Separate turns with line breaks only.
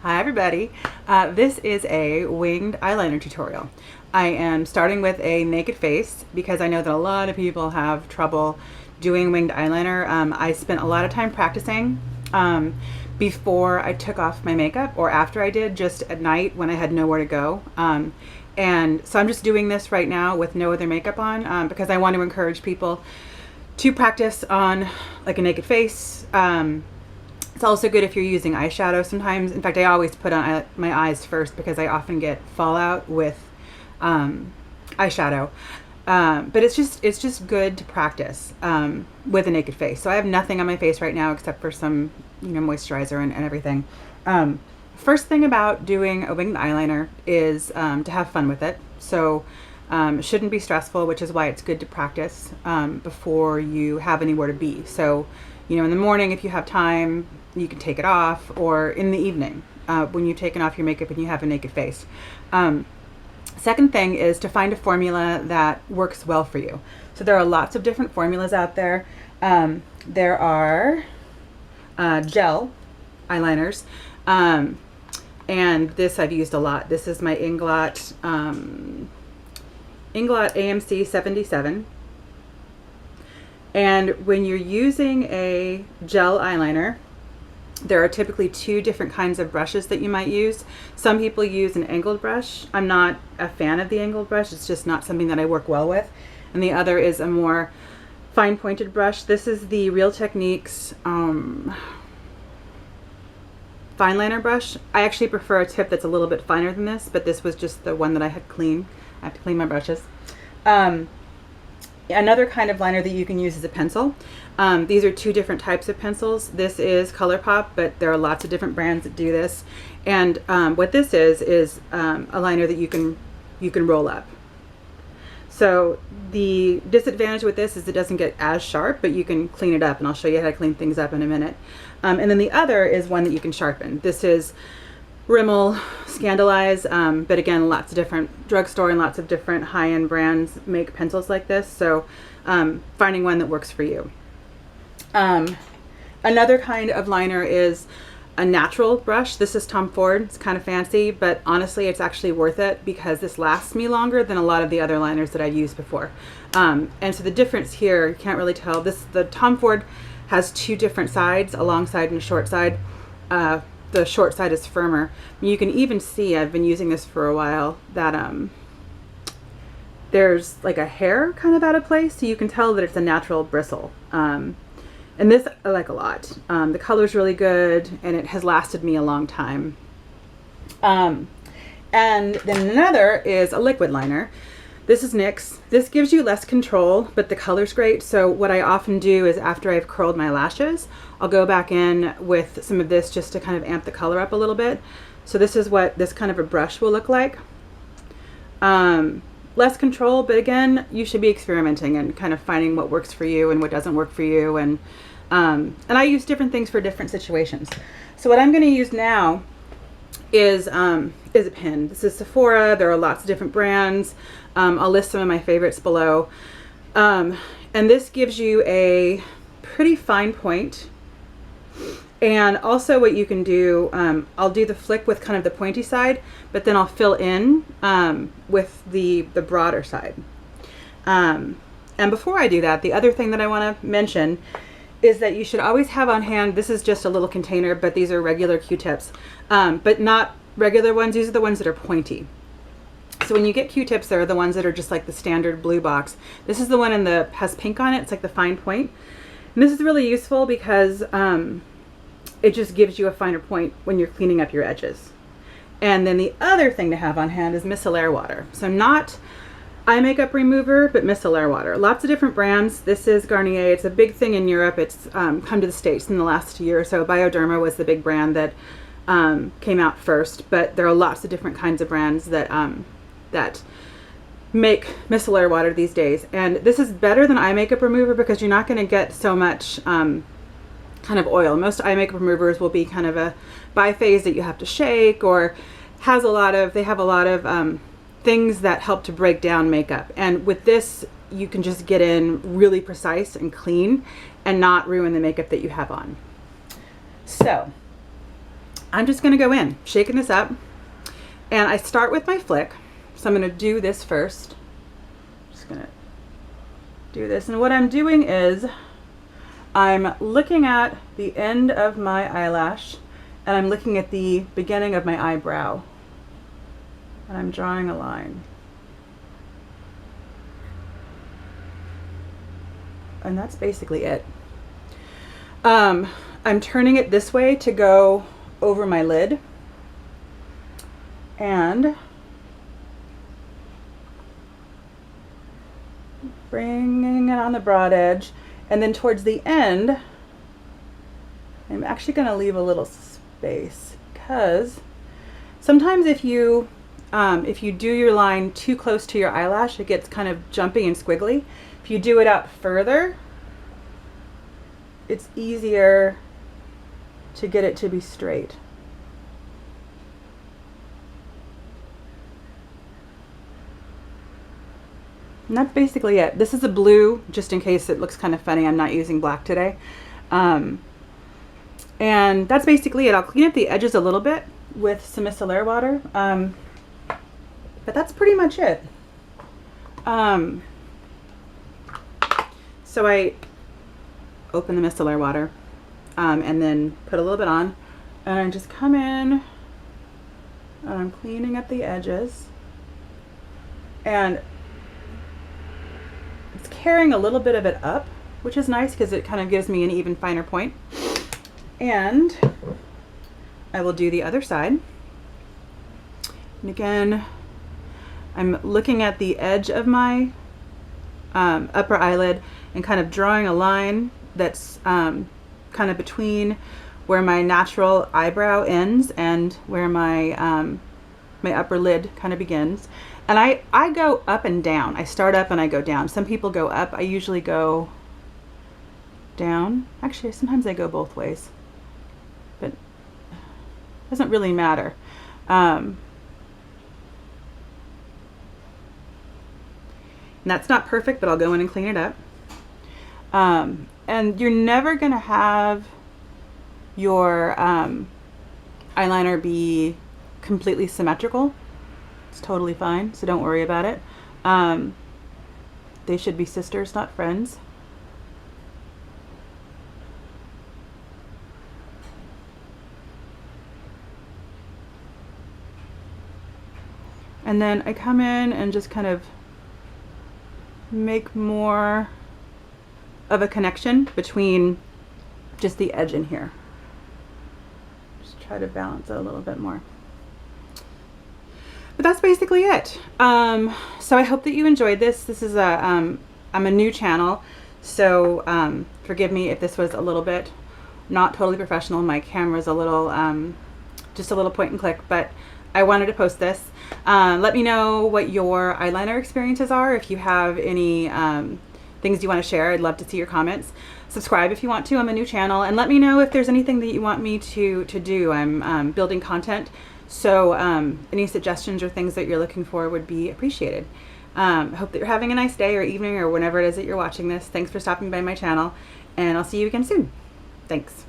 Hi everybody, this is a winged eyeliner tutorial. I am starting with a naked face because I know that a lot of people have trouble doing winged eyeliner. I spent a lot of time practicing before I took off my makeup or after I did, just at night when I had nowhere to go. And so I'm just doing this right now with no other makeup on because I want to encourage people to practice on like a naked face. It's also good if you're using eyeshadow sometimes. In fact, I always put on my eyes first because I often get fallout with eyeshadow. But it's just good to practice with a naked face. So I have nothing on my face right now except for some moisturizer and everything. First thing about doing a winged eyeliner is to have fun with it. So it shouldn't be stressful, which is why it's good to practice before you have anywhere to be. So in the morning, if you have time, you can take it off, or in the evening when you've taken off your makeup and you have a naked face. Second thing is to find a formula that works well for you. So there are lots of different formulas out there. There are gel eyeliners, and this I've used a lot. This is my Inglot AMC 77. And when you're using a gel eyeliner, there are typically two different kinds of brushes that you might use. Some people use an angled brush. I'm not a fan of the angled brush. It's just not something that I work well with. And the other is a more fine pointed brush. This is the Real Techniques fine liner brush. I actually prefer a tip that's a little bit finer than this, but this was just the one that I had clean. I have to clean my brushes. Another kind of liner that you can use is a pencil. These are two different types of pencils. This is Colourpop, but there are lots of different brands that do this. And what this is a liner that you can roll up. So the disadvantage with this is it doesn't get as sharp, but you can clean it up, and I'll show you how to clean things up in a minute. And then the other is one that you can sharpen. This is Rimmel Scandalize, but again, lots of different drugstore and lots of different high-end brands make pencils like this, so finding one that works for you. Another kind of liner is a natural brush. This is Tom Ford. It's kind of fancy, but honestly it's actually worth it because this lasts me longer than a lot of the other liners that I've used before. And so the difference here, you can't really tell. The Tom Ford has two different sides, a long side and a short side. The short side is firmer. You can even see, I've been using this for a while, that there's like a hair kind of out of place, so you can tell that it's a natural bristle. And this I like a lot. The color's really good and it has lasted me a long time. And then another is a liquid liner. This is NYX. This gives you less control, but the color's great. So what I often do is after I've curled my lashes, I'll go back in with some of this just to kind of amp the color up a little bit. So this is what this kind of a brush will look like. Less control, but again, you should be experimenting and kind of finding what works for you and what doesn't work for you. And I use different things for different situations. So what I'm going to use now is a pen. This is Sephora. There are lots of different brands. I'll list some of my favorites below. And this gives you a pretty fine point. And also what you can do, I'll do the flick with kind of the pointy side, but then I'll fill in with the broader side. And before I do that, the other thing that I want to mention is that you should always have on hand, this is just a little container, but these are regular Q-tips, but not regular ones. These are the ones that are pointy. So when you get Q-tips, they're the ones that are just like the standard blue box. This is the one has pink on it. It's like the fine point. And this is really useful because it just gives you a finer point when you're cleaning up your edges. And then the other thing to have on hand is micellar water. So not eye makeup remover, but micellar water. Lots of different brands. This is Garnier. It's a big thing in Europe. It's come to the States in the last year or so. Bioderma was the big brand that came out first, but there are lots of different kinds of brands that make micellar water these days. And this is better than eye makeup remover because you're not going to get so much kind of oil. Most eye makeup removers will be kind of a biphase that you have to shake, or they have a lot of things that help to break down makeup. And with this, you can just get in really precise and clean and not ruin the makeup that you have on. So I'm just going to go in, shaking this up. And I start with my flick. So I'm going to do this first. Just going to do this. And what I'm doing is I'm looking at the end of my eyelash and I'm looking at the beginning of my eyebrow. And I'm drawing a line. And that's basically it. I'm turning it this way to go over my lid. And bringing it on the broad edge. And then towards the end, I'm actually going to leave a little space because sometimes if you do your line too close to your eyelash, it gets kind of jumpy and squiggly. If you do it out further, it's easier to get it to be straight. And that's basically it. This is a blue, just in case it looks kind of funny. I'm not using black today. And that's basically it. I'll clean up the edges a little bit with some micellar water. But that's pretty much it. So I open the micellar water and then put a little bit on. And I just come in and I'm cleaning up the edges. And it's carrying a little bit of it up, which is nice because it kind of gives me an even finer point. And I will do the other side. And again, I'm looking at the edge of my upper eyelid and kind of drawing a line that's kind of between where my natural eyebrow ends and where my my upper lid kind of begins. And I go up and down. I start up and I go down. Some people go up. I usually go down. Actually, sometimes I go both ways, but it doesn't really matter. And that's not perfect, but I'll go in and clean it up. And you're never going to have your eyeliner be completely symmetrical. It's totally fine, so don't worry about it. They should be sisters, not friends. And then I come in and just kind of make more of a connection between just the edge in here. Just try to balance it a little bit more. But that's basically it. So I hope that you enjoyed this. This is I'm a new channel, so forgive me if this was a little bit not totally professional. My camera's a little, just a little point and click, but I wanted to post this. Let me know what your eyeliner experiences are. If you have any things you want to share, I'd love to see your comments. Subscribe if you want to. I'm a new channel, and let me know if there's anything that you want me to do. I'm building content, so any suggestions or things that you're looking for would be appreciated. Hope that you're having a nice day or evening or whenever it is that you're watching this. Thanks for stopping by my channel, and I'll see you again soon. Thanks.